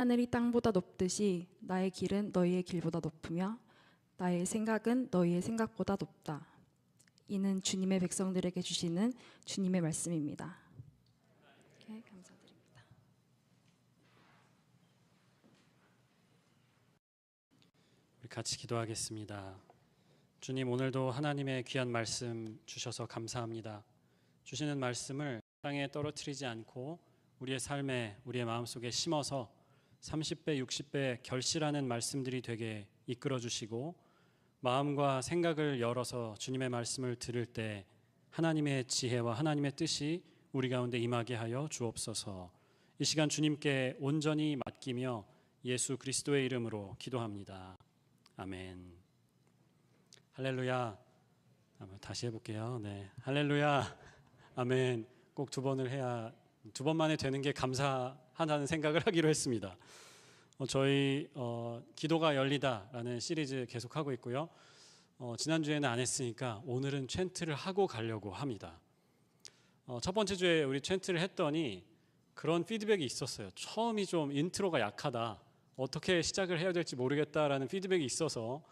하늘이 땅보다 높듯이 나의 길은 너희의 길보다 높으며 나의 생각은 너희의 생각보다 높다. 이는 주님의 백성들에게 주시는 주님의 말씀입니다. 네, 감사드립니다. 우리 같이 기도하겠습니다. 주님, 오늘도 하나님의 귀한 말씀 주셔서 감사합니다. 주시는 말씀을 땅에 떨어뜨리지 않고 우리의 삶에, 우리의 마음속에 심어서 30배, 60배 결실하는 말씀들이 되게 이끌어 주시고 마음과 생각을 열어서 주님의 말씀을 들을 때 하나님의 지혜와 하나님의 뜻이 우리 가운데 임하게 하여 주옵소서. 이 시간 주님께 온전히 맡기며 예수 그리스도의 이름으로 기도합니다. 아멘. 할렐루야. 다시 해볼게요. 네, 할렐루야. 아멘. 꼭 두 번을 해야, 두 번만에 되는 게 감사하다는 생각을 하기로 했습니다. 저희 기도가 열리다라는 시리즈 계속하고 있고요. 지난주에는 안 했으니까 오늘은 챈트를 하고 가려고 합니다. 첫 번째 주에 우리 챈트를 했더니 그런 피드백이 있었어요. 처음이 좀 인트로가 약하다, 어떻게 시작을 해야 될지 모르겠다라는 피드백이 있어서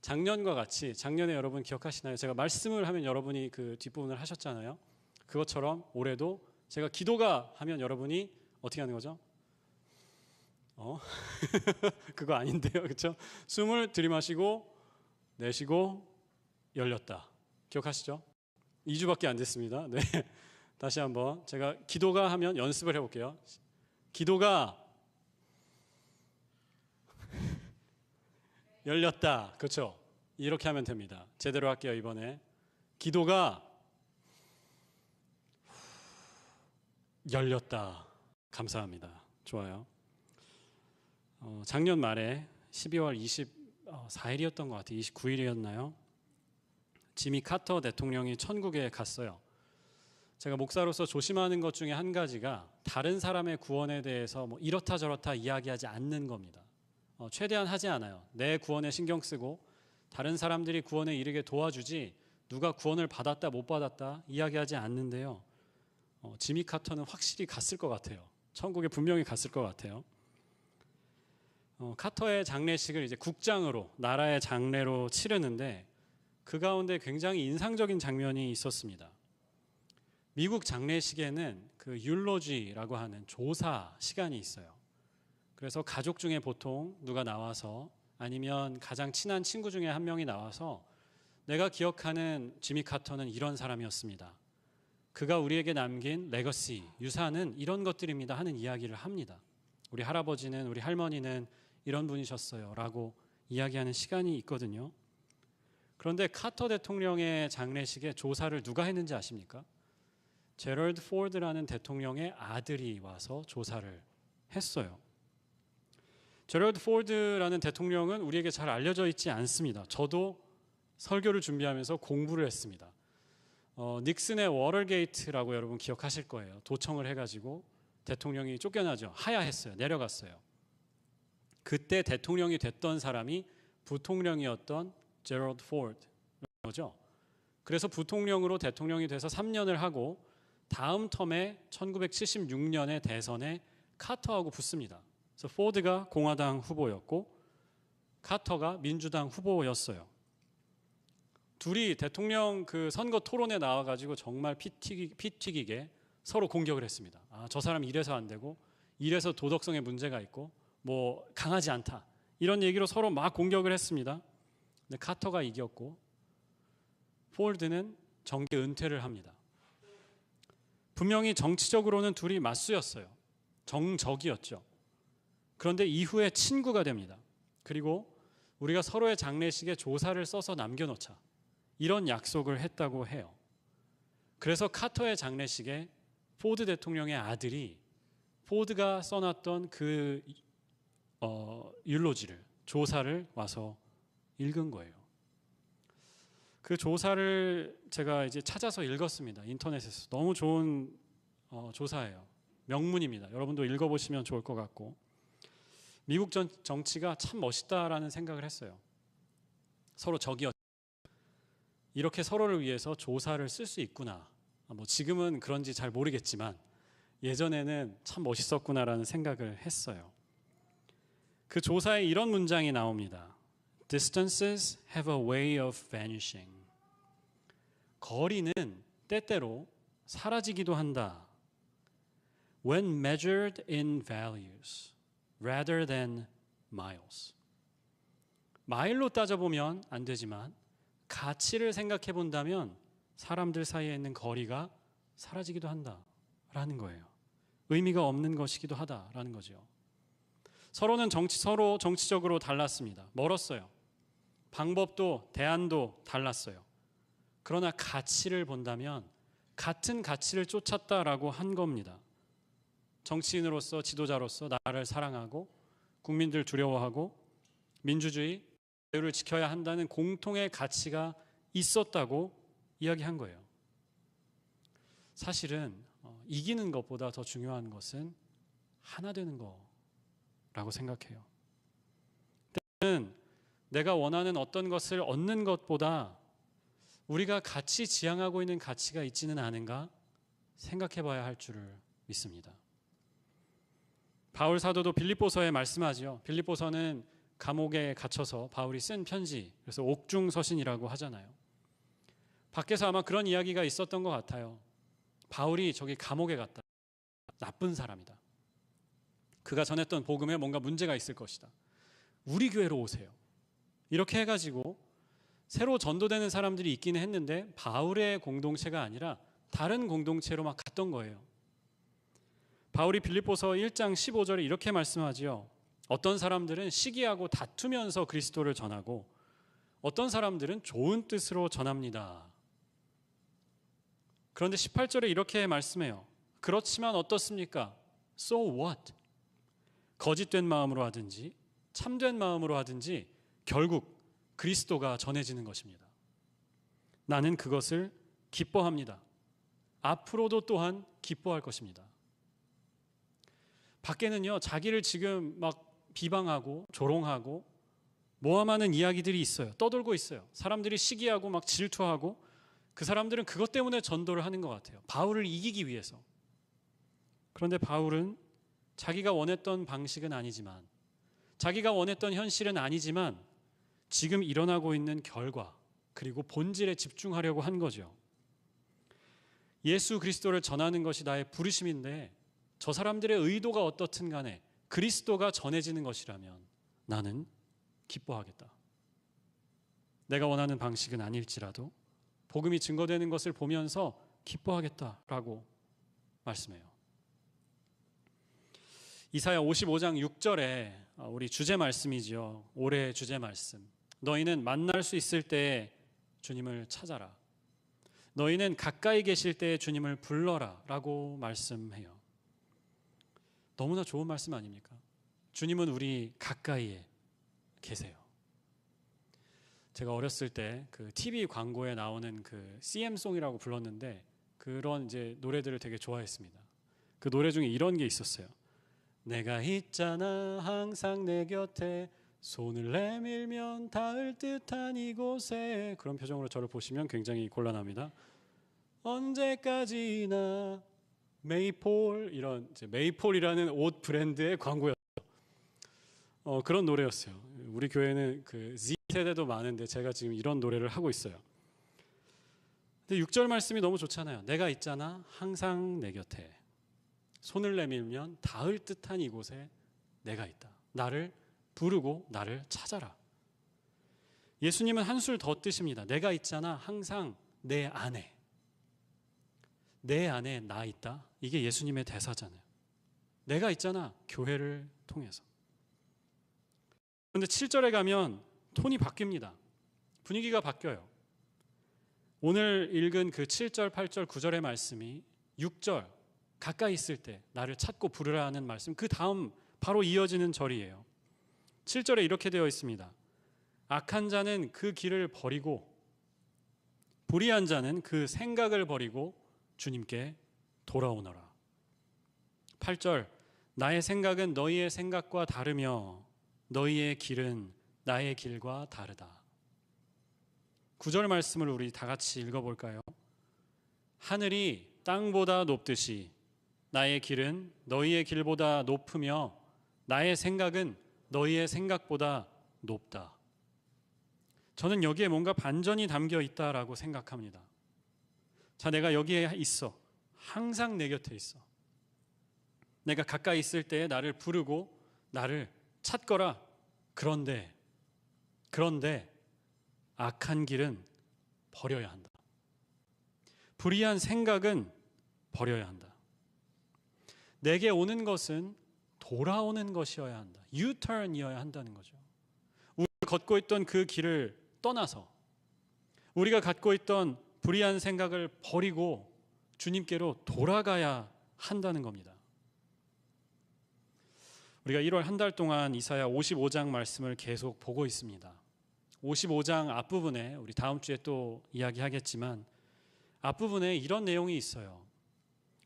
작년과 같이, 작년에 여러분 기억하시나요? 제가 말씀을 하면 여러분이 그 뒷부분을 하셨잖아요. 그것처럼 올해도 제가 기도가 하면 여러분이 어떻게 하는 거죠? 그거 아닌데요, 그렇죠? 숨을 들이마시고 내쉬고 열렸다. 기억하시죠? 2주밖에 안 됐습니다. 네, 다시 한번 제가 기도가 하면 연습을 해볼게요. 기도가 열렸다. 그렇죠? 이렇게 하면 됩니다. 제대로 할게요. 이번에 기도가 열렸다. 감사합니다. 좋아요. 작년 말에 12월 24일이었던 것 같아요. 29일이었나요? 지미 카터 대통령이 천국에 갔어요. 제가 목사로서 조심하는 것 중에 한 가지가 다른 사람의 구원에 대해서 뭐 이렇다 저렇다 이야기하지 않는 겁니다. 최대한 하지 않아요. 내 구원에 신경 쓰고 다른 사람들이 구원에 이르게 도와주지 누가 구원을 받았다 못 받았다 이야기하지 않는데요. 지미 카터는 확실히 갔을 것 같아요. 천국에 분명히 갔을 것 같아요. 카터의 장례식을 이제 국장으로, 나라의 장례로 치르는데 그 가운데 굉장히 인상적인 장면이 있었습니다. 미국 장례식에는 그 율로지라고 하는 조사 시간이 있어요. 그래서 가족 중에 보통 누가 나와서, 아니면 가장 친한 친구 중에 한 명이 나와서 내가 기억하는 지미 카터는 이런 사람이었습니다. 그가 우리에게 남긴 레거시, 유산은 이런 것들입니다 하는 이야기를 합니다. 우리 할아버지는, 우리 할머니는 이런 분이셨어요 라고 이야기하는 시간이 있거든요. 그런데 카터 대통령의 장례식에 조사를 누가 했는지 아십니까? 제럴드 포드라는 대통령의 아들이 와서 조사를 했어요. 제럴드 포드라는 대통령은 우리에게 잘 알려져 있지 않습니다. 저도 설교를 준비하면서 공부를 했습니다. 닉슨의 워터게이트라고 여러분 기억하실 거예요. 도청을 해가지고 대통령이 쫓겨나죠. 하야했어요. 내려갔어요. 그때 대통령이 됐던 사람이 부통령이었던 제럴드 포드죠. 그래서 부통령으로 대통령이 돼서 3년을 하고 다음 텀에 1976년의 대선에 카터하고 붙습니다. 그래서 포드가 공화당 후보였고 카터가 민주당 후보였어요. 둘이 대통령 그 선거 토론에 나와가지고 정말 피 튀기게 서로 공격을 했습니다. 저 사람 이래서 안 되고 이래서 도덕성에 문제가 있고 뭐 강하지 않다 이런 얘기로 서로 막 공격을 했습니다. 근데 카터가 이겼고 포드는 정계 은퇴를 합니다. 분명히 정치적으로는 둘이 맞수였어요. 정적이었죠. 그런데 이후에 친구가 됩니다. 그리고 우리가 서로의 장례식에 조사를 써서 남겨놓자 이런 약속을 했다고 해요. 그래서 카터의 장례식에 포드 대통령의 아들이 포드가 써놨던 그 율로지를, 조사를 와서 읽은 거예요. 그 조사를 제가 이제 찾아서 읽었습니다. 인터넷에서. 너무 좋은 조사예요. 명문입니다. 여러분도 읽어보시면 좋을 것 같고, 미국 정치가 참 멋있다라는 생각을 했어요. 서로 적이었. 이렇게 서로를 위해서 조사를 쓸 수 있구나. 뭐 지금은 그런지 잘 모르겠지만 예전에는 참 멋있었구나라는 생각을 했어요. 그 조사에 이런 문장이 나옵니다. Distances have a way of vanishing. 거리는 때때로 사라지기도 한다. When measured in values rather than miles. 마일로 따져보면 안 되지만 가치를 생각해 본다면 사람들 사이에 있는 거리가 사라지기도 한다라는 거예요. 의미가 없는 것이기도 하다라는 거죠. 서로 정치적으로 달랐습니다. 멀었어요. 방법도 대안도 달랐어요. 그러나 가치를 본다면 같은 가치를 쫓았다라고 한 겁니다. 정치인으로서 지도자로서 나라를 사랑하고 국민들 두려워하고 민주주의, 자유를 지켜야 한다는 공통의 가치가 있었다고 이야기한 거예요. 사실은 이기는 것보다 더 중요한 것은 하나 되는 거라고 생각해요. 때로는 내가 원하는 어떤 것을 얻는 것보다 우리가 같이 지향하고 있는 가치가 있지는 않은가 생각해 봐야 할 줄을 믿습니다. 바울 사도도 빌립보서에 말씀하죠. 빌립보서는 감옥에 갇혀서 바울이 쓴 편지, 그래서 옥중서신이라고 하잖아요. 밖에서 아마 그런 이야기가 있었던 것 같아요. 바울이 저기 감옥에 갔다. 나쁜 사람이다. 그가 전했던 복음에 뭔가 문제가 있을 것이다. 우리 교회로 오세요. 이렇게 해가지고 새로 전도되는 사람들이 있기는 했는데 바울의 공동체가 아니라 다른 공동체로 막 갔던 거예요. 바울이 빌립보서 1장 15절에 이렇게 말씀하지요. 어떤 사람들은 시기하고 다투면서 그리스도를 전하고 어떤 사람들은 좋은 뜻으로 전합니다. 그런데 18절에 이렇게 말씀해요. 그렇지만 어떻습니까? So what? 거짓된 마음으로 하든지 참된 마음으로 하든지 결국 그리스도가 전해지는 것입니다. 나는 그것을 기뻐합니다. 앞으로도 또한 기뻐할 것입니다. 밖에는요, 자기를 지금 막 비방하고 조롱하고 모함하는 이야기들이 있어요. 떠돌고 있어요. 사람들이 시기하고 막 질투하고 그 사람들은 그것 때문에 전도를 하는 것 같아요. 바울을 이기기 위해서. 그런데 바울은 자기가 원했던 방식은 아니지만, 자기가 원했던 현실은 아니지만 지금 일어나고 있는 결과 그리고 본질에 집중하려고 한 거죠. 예수 그리스도를 전하는 것이 나의 부르심인데 저 사람들의 의도가 어떻든 간에 그리스도가 전해지는 것이라면 나는 기뻐하겠다. 내가 원하는 방식은 아닐지라도 복음이 증거되는 것을 보면서 기뻐하겠다라고 말씀해요. 이사야 55장 6절에 우리 주제 말씀이죠. 올해의 주제 말씀. 너희는 만날 수 있을 때에 주님을 찾아라. 너희는 가까이 계실 때에 주님을 불러라 라고 말씀해요. 너무나 좋은 말씀 아닙니까? 주님은 우리 가까이에 계세요. 제가 어렸을 때 그 TV 광고에 나오는 그 CM송이라고 불렀는데 그런 이제 노래들을 되게 좋아했습니다. 그 노래 중에 이런 게 있었어요. 내가 있잖아 항상 내 곁에 손을 내밀면 닿을 듯한 이곳에. 그런 표정으로 저를 보시면 굉장히 곤란합니다. 언제까지나 메이폴, 이런 이제 메이폴이라는 옷 브랜드의 광고였어요. 그런 노래였어요. 우리 교회는 그 Z 세대도 많은데 제가 지금 이런 노래를 하고 있어요. 근데 6절 말씀이 너무 좋잖아요. 내가 있잖아 항상 내 곁에 손을 내밀면 닿을 듯한 이곳에 내가 있다. 나를 부르고 나를 찾아라. 예수님은 한술 더 뜨십니다. 내가 있잖아 항상 내 안에. 내 안에 나 있다. 이게 예수님의 대사잖아요. 내가 있잖아 교회를 통해서. 그런데 7절에 가면 톤이 바뀝니다. 분위기가 바뀌어요. 오늘 읽은 그 7절, 8절, 9절의 말씀이 6절 가까이 있을 때 나를 찾고 부르라 하는 말씀, 그 다음 바로 이어지는 절이에요. 7절에 이렇게 되어 있습니다. 악한 자는 그 길을 버리고 불의한 자는 그 생각을 버리고 주님께 돌아오너라. 8절 나의 생각은 너희의 생각과 다르며 너희의 길은 나의 길과 다르다. 9절 말씀을 우리 다 같이 읽어볼까요? 하늘이 땅보다 높듯이 나의 길은 너희의 길보다 높으며 나의 생각은 너희의 생각보다 높다. 저는 여기에 뭔가 반전이 담겨 있다라고 생각합니다. 자, 내가 여기에 있어. 항상 내 곁에 있어. 내가 가까이 있을 때 나를 부르고 나를 찾거라. 그런데 악한 길은 버려야 한다. 불의한 생각은 버려야 한다. 내게 오는 것은 돌아오는 것이어야 한다. U-turn이어야 한다는 거죠. 우리가 걷고 있던 그 길을 떠나서 우리가 갖고 있던 불의한 생각을 버리고 주님께로 돌아가야 한다는 겁니다. 우리가 1월 한 달 동안 이사야 55장 말씀을 계속 보고 있습니다. 55장 앞부분에 우리 다음 주에 또 이야기하겠지만 앞부분에 이런 내용이 있어요.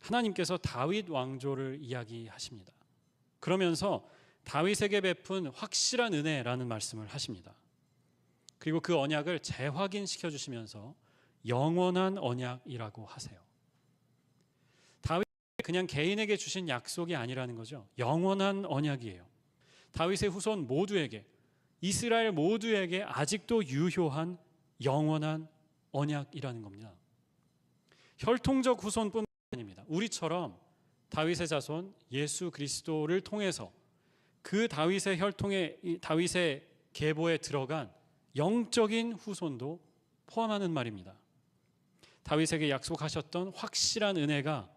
하나님께서 다윗 왕조를 이야기하십니다. 그러면서 다윗에게 베푼 확실한 은혜라는 말씀을 하십니다. 그리고 그 언약을 재확인시켜 주시면서 영원한 언약이라고 하세요. 다윗이 그냥 개인에게 주신 약속이 아니라는 거죠. 영원한 언약이에요. 다윗의 후손 모두에게, 이스라엘 모두에게 아직도 유효한 영원한 언약이라는 겁니다. 혈통적 후손뿐만 아닙니다. 우리처럼 다윗의 자손 예수 그리스도를 통해서 그 다윗의 혈통에, 다윗의 계보에 들어간 영적인 후손도 포함하는 말입니다. 다윗에게 약속하셨던 확실한 은혜가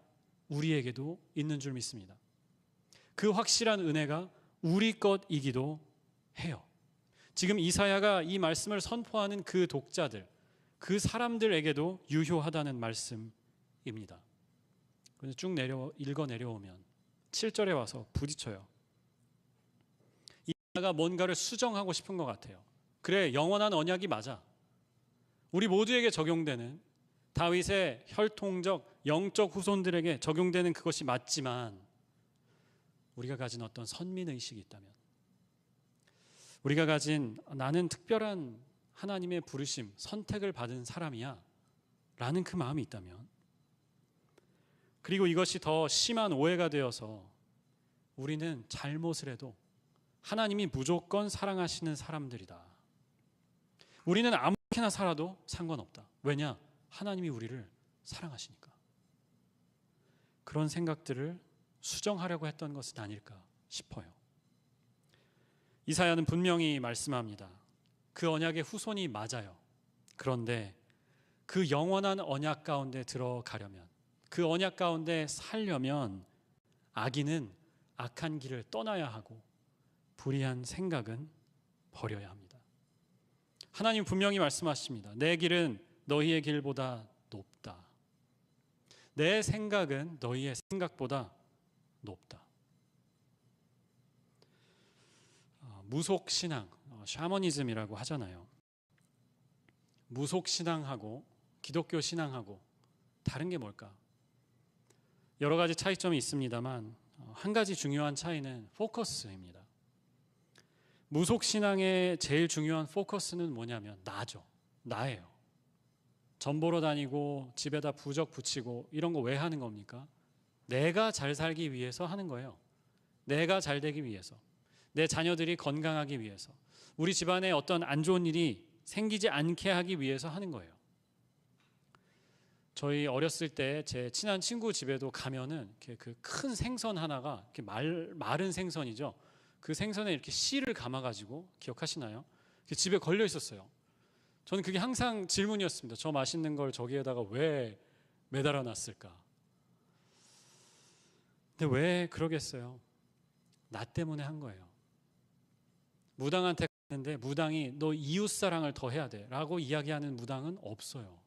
우리에게도 있는 줄 믿습니다. 그 확실한 은혜가 우리 것이기도 해요. 지금 이사야가 이 말씀을 선포하는 그 독자들, 그 사람들에게도 유효하다는 말씀입니다. 그래서 쭉 읽어 내려오면 7절에 와서 부딪혀요. 이사야가 뭔가를 수정하고 싶은 것 같아요. 그래, 영원한 언약이 맞아. 우리 모두에게 적용되는 다윗의 혈통적 영적 후손들에게 적용되는 그것이 맞지만 우리가 가진 어떤 선민의식이 있다면, 우리가 가진 나는 특별한 하나님의 부르심, 선택을 받은 사람이야 라는 그 마음이 있다면, 그리고 이것이 더 심한 오해가 되어서 우리는 잘못을 해도 하나님이 무조건 사랑하시는 사람들이다. 우리는 아무렇게나 살아도 상관없다. 왜냐? 하나님이 우리를 사랑하시니까. 그런 생각들을 수정하려고 했던 것은 아닐까 싶어요. 이사야는 분명히 말씀합니다. 그 언약의 후손이 맞아요. 그런데 그 영원한 언약 가운데 들어가려면, 그 언약 가운데 살려면 악인은 악한 길을 떠나야 하고 불의한 생각은 버려야 합니다. 하나님 분명히 말씀하십니다. 내 길은 너희의 길보다 높다. 내 생각은 너희의 생각보다 높다. 무속신앙, 샤머니즘이라고 하잖아요. 무속신앙하고 기독교 신앙하고 다른 게 뭘까? 여러 가지 차이점이 있습니다만 한 가지 중요한 차이는 포커스입니다. 무속신앙의 제일 중요한 포커스는 뭐냐면 나죠. 나예요. 전 보러 다니고 집에다 부적 붙이고 이런 거 왜 하는 겁니까? 내가 잘 살기 위해서 하는 거예요. 내가 잘 되기 위해서, 내 자녀들이 건강하기 위해서, 우리 집안에 어떤 안 좋은 일이 생기지 않게 하기 위해서 하는 거예요. 저희 어렸을 때 제 친한 친구 집에도 가면은 그 큰 생선 하나가 이렇게 마른 생선이죠. 그 생선에 이렇게 씨를 감아가지고, 기억하시나요? 집에 걸려 있었어요. 저는 그게 항상 질문이었습니다. 저 맛있는 걸 저기에다가 왜 매달아 놨을까? 근데 왜 그러겠어요? 나 때문에 한 거예요. 무당한테 갔는데 무당이 너 이웃 사랑을 더 해야 돼 라고 이야기하는 무당은 없어요.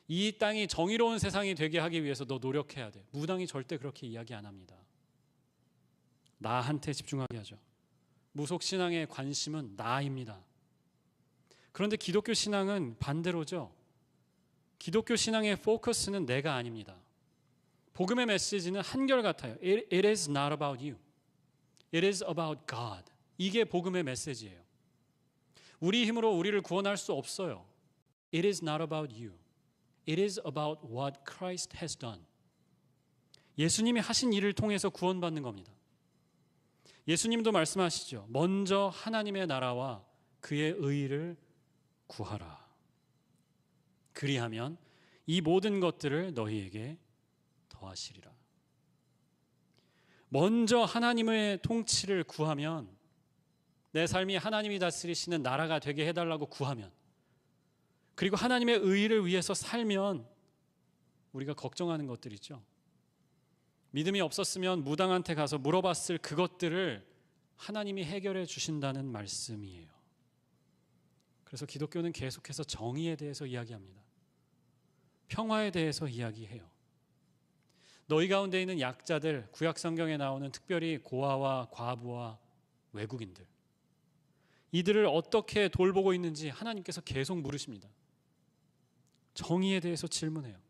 이 땅이 정의로운 세상이 되게 하기 위해서 너 노력해야 돼. 무당이 절대 그렇게 이야기 안 합니다. 나한테 집중하게 하죠. 무속신앙의 관심은 나입니다. 그런데 기독교 신앙은 반대로죠. 기독교 신앙의 포커스는 내가 아닙니다. 복음의 메시지는 한결같아요. It is not about you. It is about God. 이게 복음의 메시지예요. 우리 힘으로 우리를 구원할 수 없어요. It is not about you. It is about what Christ has done. 예수님이 하신 일을 통해서 구원받는 겁니다. 예수님도 말씀하시죠. 먼저 하나님의 나라와 그의 의를 구하라. 그리하면 이 모든 것들을 너희에게 더하시리라. 먼저 하나님의 통치를 구하면, 내 삶이 하나님이 다스리시는 나라가 되게 해달라고 구하면, 그리고 하나님의 의를 위해서 살면 우리가 걱정하는 것들 있죠. 믿음이 없었으면 무당한테 가서 물어봤을 그것들을 하나님이 해결해 주신다는 말씀이에요. 그래서 기독교는 계속해서 정의에 대해서 이야기합니다. 평화에 대해서 이야기해요. 너희 가운데 있는 약자들, 구약 성경에 나오는 특별히 고아와 과부와 외국인들, 이들을 어떻게 돌보고 있는지 하나님께서 계속 물으십니다. 정의에 대해서 질문해요.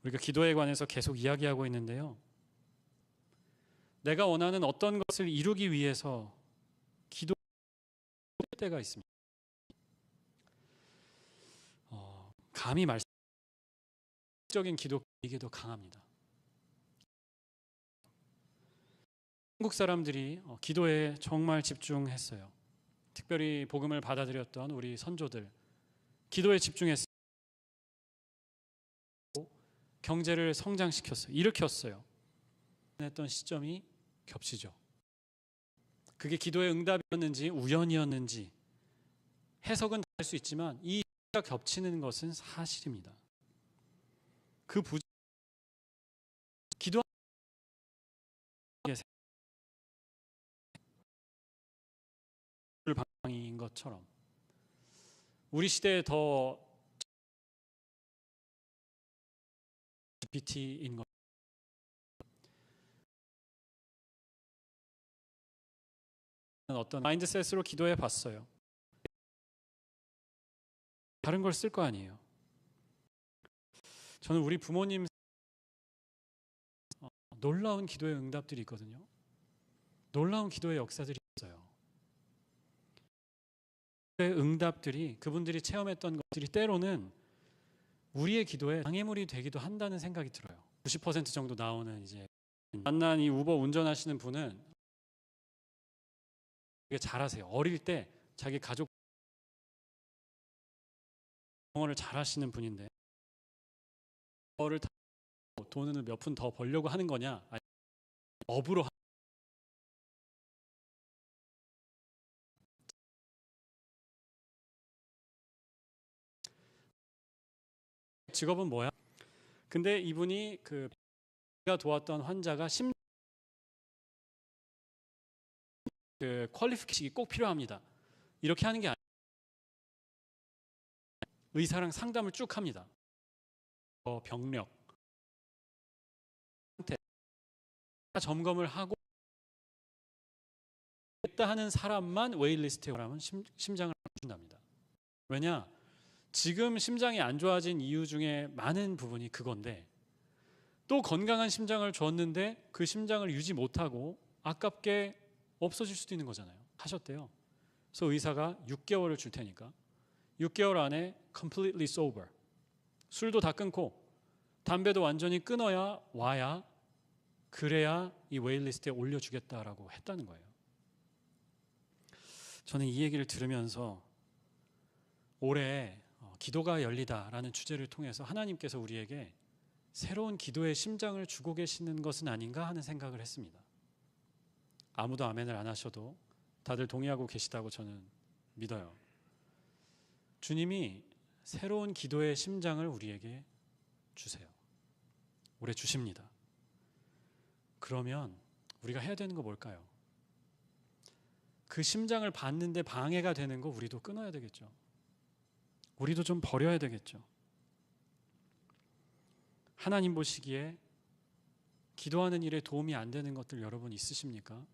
우리가 기도에 관해서 계속 이야기하고 있는데요. 내가 원하는 어떤 것을 이루기 위해서 기도할 때가 있습니다. 감히 말씀적인 기도이게 더 강합니다. 한국 사람들이 기도에 정말 집중했어요. 특별히 복음을 받아들였던 우리 선조들, 기도에 집중했어요. 경제를 성장시켰어요. 일으켰어요. 했던 시점이 겹치죠. 그게 기도의 응답이었는지 우연이었는지 해석은 다를 수 있지만 이 시기가 겹치는 것은 사실입니다. 그 기도하는 방향인 것처럼 우리 시대에 더 GPT인 것, 어떤 마인드셋으로 기도해 봤어요. 다른 걸 쓸 거 아니에요. 저는 우리 부모님 놀라운 기도의 응답들이 있거든요. 놀라운 기도의 역사들이 있어요. 기도의 응답들이, 그분들이 체험했던 것들이 때로는 우리의 기도에 장애물이 되기도 한다는 생각이 들어요. 90% 정도 나오는 이제 만난 이 우버 운전하시는 분은 되게 잘하세요. 어릴 때 자기 가족 영어를 잘하시는 분인데 그거를 돈을 몇 푼 더 벌려고 하는 거냐? 아니, 업으로 직업은 뭐야? 근데 이분이 가 도왔던 환자가 퀄리피케이션이 꼭 필요합니다. 이렇게 하는 게 아니에요. 의사랑 상담을 쭉 합니다. 병력, 상태 점검을 하고 됐다 하는 사람만 웨이트리스트에 오라면 심장을 준답니다. 왜냐? 지금 심장이 안 좋아진 이유 중에 많은 부분이 그건데, 또 건강한 심장을 줬는데 그 심장을 유지 못하고 아깝게 없어질 수도 있는 거잖아요. 하셨대요. 그래서 의사가 6개월을 줄 테니까 6개월 안에 completely sober, 술도 다 끊고 담배도 완전히 끊어야 와야, 그래야 이 웨이트리스트에 올려주겠다라고 했다는 거예요. 저는 이 얘기를 들으면서 올해 기도가 열리다라는 주제를 통해서 하나님께서 우리에게 새로운 기도의 심장을 주고 계시는 것은 아닌가 하는 생각을 했습니다. 아무도 아멘을 안 하셔도 다들 동의하고 계시다고 저는 믿어요. 주님이 새로운 기도의 심장을 우리에게 주세요. 올해 주십니다. 그러면 우리가 해야 되는 거 뭘까요? 그 심장을 받는데 방해가 되는 거 우리도 끊어야 되겠죠. 우리도 좀 버려야 되겠죠. 하나님 보시기에 기도하는 일에 도움이 안 되는 것들 여러분 있으십니까?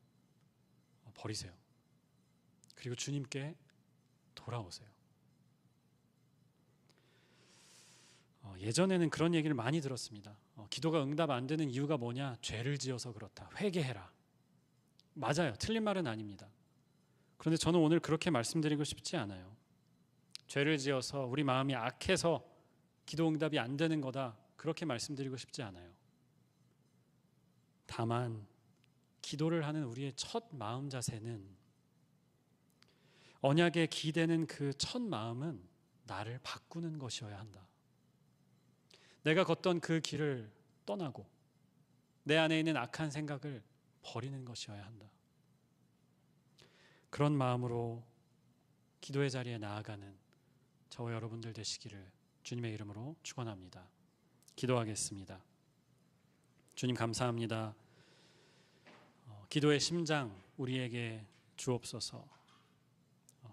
버리세요. 그리고 주님께 돌아오세요. 예전에는 그런 얘기를 많이 들었습니다. 기도가 응답 안 되는 이유가 뭐냐? 죄를 지어서 그렇다. 회개해라. 맞아요. 틀린 말은 아닙니다. 그런데 저는 오늘 그렇게 말씀드리고 싶지 않아요. 죄를 지어서 우리 마음이 악해서 기도 응답이 안 되는 거다, 그렇게 말씀드리고 싶지 않아요. 다만 기도를 하는 우리의 첫 마음 자세는, 언약에 기대는 그 첫 마음은 나를 바꾸는 것이어야 한다. 내가 걷던 그 길을 떠나고 내 안에 있는 악한 생각을 버리는 것이어야 한다. 그런 마음으로 기도의 자리에 나아가는 저와 여러분들 되시기를 주님의 이름으로 축원합니다. 기도하겠습니다. 주님 감사합니다. 기도의 심장 우리에게 주옵소서.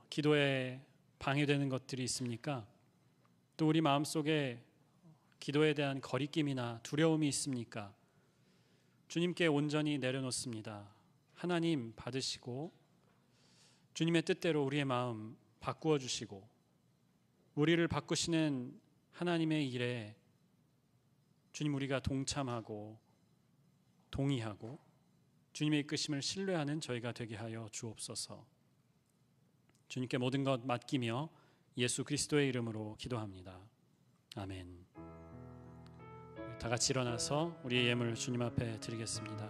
기도에 방해되는 것들이 있습니까? 또 우리 마음속에 기도에 대한 거리낌이나 두려움이 있습니까? 주님께 온전히 내려놓습니다. 하나님 받으시고 주님의 뜻대로 우리의 마음 바꾸어 주시고 우리를 바꾸시는 하나님의 일에 주님 우리가 동참하고 동의하고 주님의 이끄심을 신뢰하는 저희가 되게 하여 주옵소서. 주님께 모든 것 맡기며 예수 그리스도의 이름으로 기도합니다. 아멘. 다 같이 일어나서 우리의 예물 주님 앞에 드리겠습니다.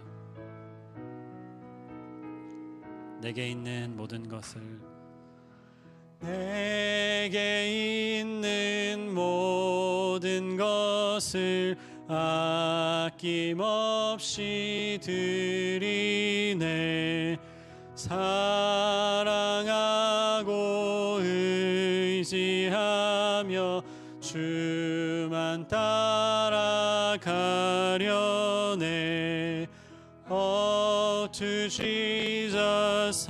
내게 있는 모든 것을, 내게 있는 모든 것을 아낌없이 드리네. 사랑하고 의지하며 주만 따라가려네. Oh, to Jesus